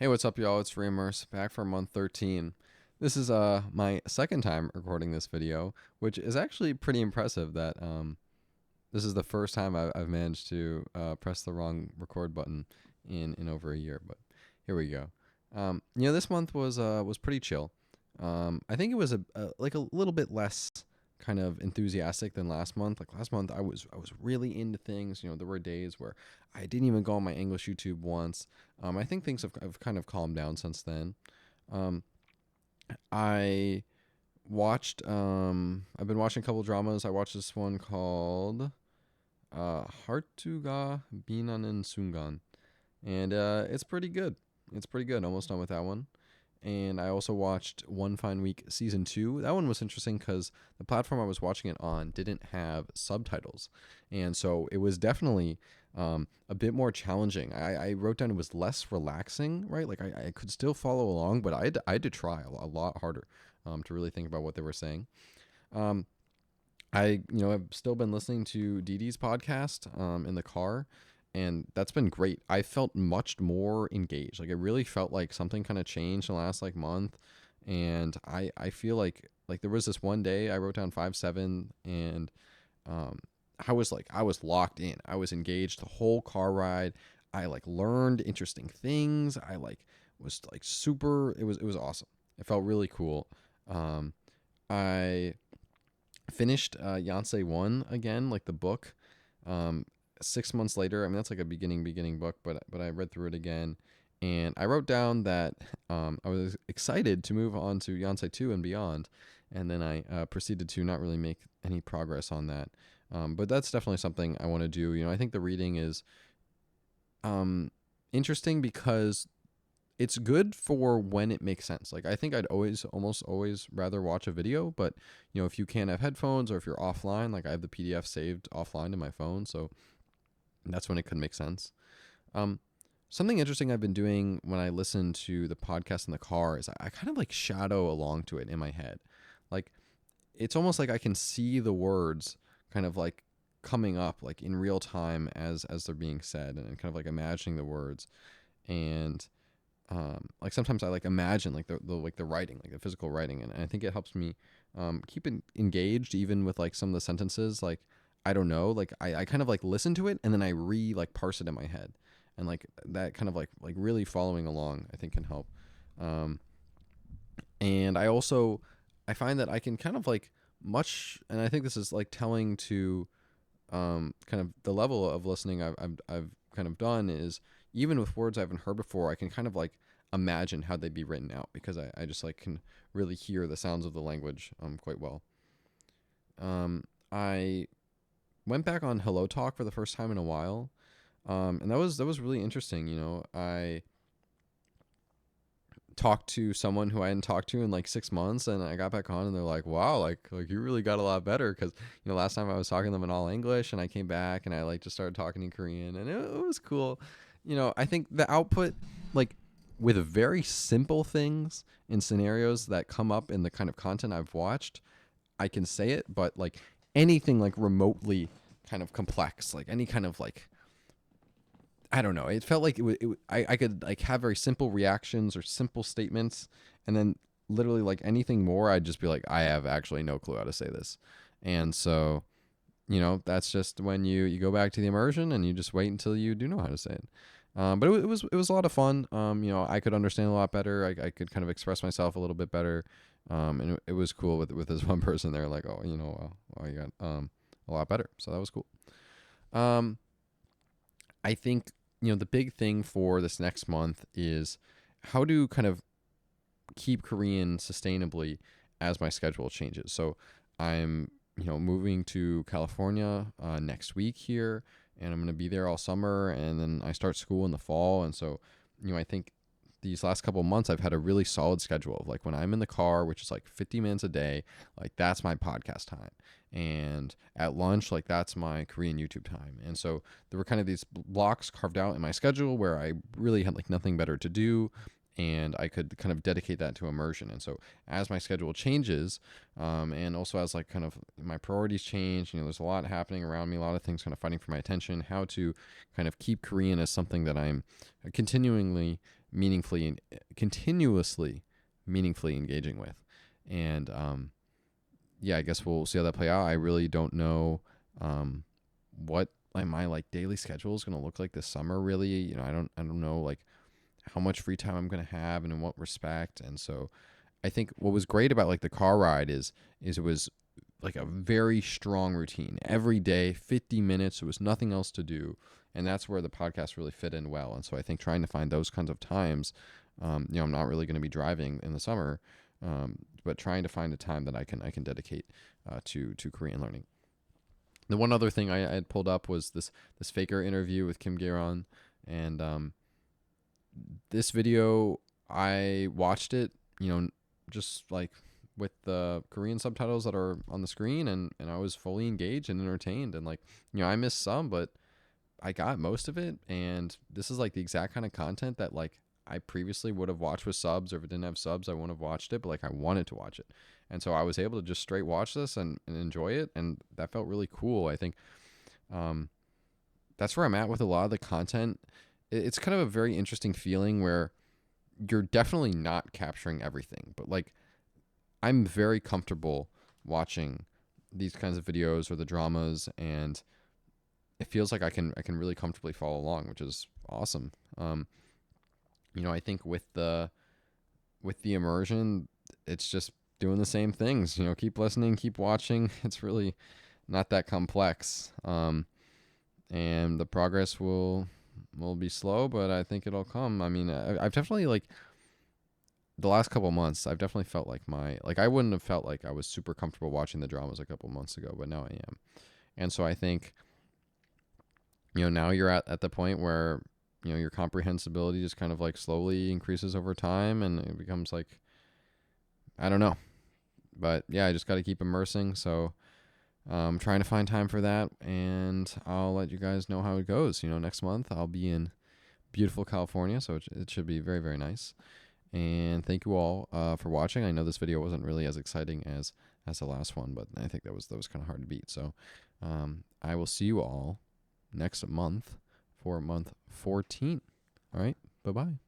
Hey, what's up, y'all? It's Reimers back for month 13. This is my second time recording this video, which is actually pretty impressive. That this is the first time I've managed to press the wrong record button in over a year. But here we go. This month was pretty chill. I think it was like a little bit less kind of enthusiastic than last month. Like last month, I was really into things. There were days where I didn't even go on my English YouTube once. I think things have kind of calmed down since then. Um, I watched. I've been watching a couple dramas. I watched this one called Hartuga Binanen Sungan, and it's pretty good. It's pretty good. Almost done with that one. And I also watched One Fine Week season 2. That one was interesting because the platform I was watching it on didn't have subtitles, and so it was definitely a bit more challenging. I wrote down it was less relaxing, right? Like I could still follow along, but I had to try a lot harder to really think about what they were saying. Um, I've still been listening to Dee Dee's podcast in the car, and that's been great. I felt much more engaged. Like it really felt like something kind of changed in the last like month, and I feel like there was this one day I wrote down 5-7, and um, I was locked in. I was engaged the whole car ride. I like learned interesting things. I like was like super. It was awesome. It felt really cool. I finished Yonsei 1 again, like the book. Um, 6 months later, I mean that's like a beginning book, but I read through it again, and I wrote down that I was excited to move on to Yonsei 2 and beyond, and then I proceeded to not really make any progress on that. But that's definitely something I want to do. I think the reading is um, interesting because it's good for when it makes sense. Like I think I'd almost always rather watch a video, but if you can't have headphones or if you're offline, like I have the PDF saved offline to my phone, so that's when it could make sense. Um, Something interesting I've been doing when I listen to the podcast in the car is I kind of like shadow along to it in my head. Like it's almost like I can see the words kind of like coming up like in real time as they're being said, and kind of like imagining the words. And like sometimes I like imagine like the writing, like the physical writing, and I think it helps me keep it engaged even with like some of the sentences. Like I don't know, like I kind of like listen to it and then I like parse it in my head, and like that kind of like really following along I think can help. Um, and I find that I can kind of like and I think this is like telling to kind of the level of listening I've kind of done is even with words I haven't heard before, I can kind of like imagine how they'd be written out because I just like can really hear the sounds of the language quite well. I went back on Hello Talk for the first time in a while, and that was really interesting. I talked to someone who I hadn't talked to in like 6 months, and I got back on, and they're like, "Wow, like you really got a lot better." Because last time I was talking to them in all English, and I came back and I like just started talking in Korean, and it was cool. I think the output, like with very simple things in scenarios that come up in the kind of content I've watched, I can say it, but like anything like remotely kind of complex, like any kind of like I don't know. It felt like I could like have very simple reactions or simple statements, and then literally like anything more, I'd just be like, I have actually no clue how to say this, and so that's just when you go back to the immersion and you just wait until you do know how to say it. But it was a lot of fun. I could understand a lot better. I could kind of express myself a little bit better. And it was cool with this one person there, like, oh, you got a lot better. So that was cool. Um, I think the big thing for this next month is how to kind of keep Korean sustainably as my schedule changes. So I'm moving to California next week here, and I'm going to be there all summer, and then I start school in the fall. And so I think these last couple of months I've had a really solid schedule of like when I'm in the car, which is like 50 minutes a day, like that's my podcast time. And at lunch, like that's my Korean YouTube time. And so there were kind of these blocks carved out in my schedule where I really had like nothing better to do, and I could kind of dedicate that to immersion. And so as my schedule changes, and also as like kind of my priorities change, there's a lot happening around me, a lot of things kind of fighting for my attention, how to kind of keep Korean as something that I'm continually meaningfully, continuously meaningfully engaging with. And yeah, I guess we'll see how that play out. I really don't know what like my like daily schedule is going to look like this summer. Really, I don't know like how much free time I'm going to have and in what respect. And so I think what was great about like the car ride is it was like a very strong routine every day, 50 minutes. There was nothing else to do. And that's where the podcast really fit in well. And so I think trying to find those kinds of times, I'm not really going to be driving in the summer, but trying to find a time that I can dedicate to Korean learning. The one other thing I had pulled up was this Faker interview with Kim Gae-ron, and this video, I watched it, just like with the Korean subtitles that are on the screen, and I was fully engaged and entertained, and like, I missed some, but I got most of it. And this is like the exact kind of content that like I previously would have watched with subs, or if it didn't have subs, I wouldn't have watched it, but like I wanted to watch it. And so I was able to just straight watch this and enjoy it. And that felt really cool. I think that's where I'm at with a lot of the content. It's kind of a very interesting feeling where you're definitely not capturing everything, but like I'm very comfortable watching these kinds of videos or the dramas, and it feels like I can really comfortably follow along, which is awesome. I think with the immersion, it's just doing the same things. Keep listening, keep watching. It's really not that complex, and the progress will be slow, but I think it'll come. I mean, I've definitely like the last couple months, I've definitely felt like I wouldn't have felt like I was super comfortable watching the dramas a couple months ago, but now I am. And so I think, now you're at the point where, your comprehensibility just kind of like slowly increases over time, and it becomes like, I don't know. But yeah, I just got to keep immersing. So I'm trying to find time for that, and I'll let you guys know how it goes. Next month I'll be in beautiful California, so it should be very, very nice. And thank you all for watching. I know this video wasn't really as exciting as the last one, but I think that was kind of hard to beat. So I will see you all next month for month 14. All right, bye-bye.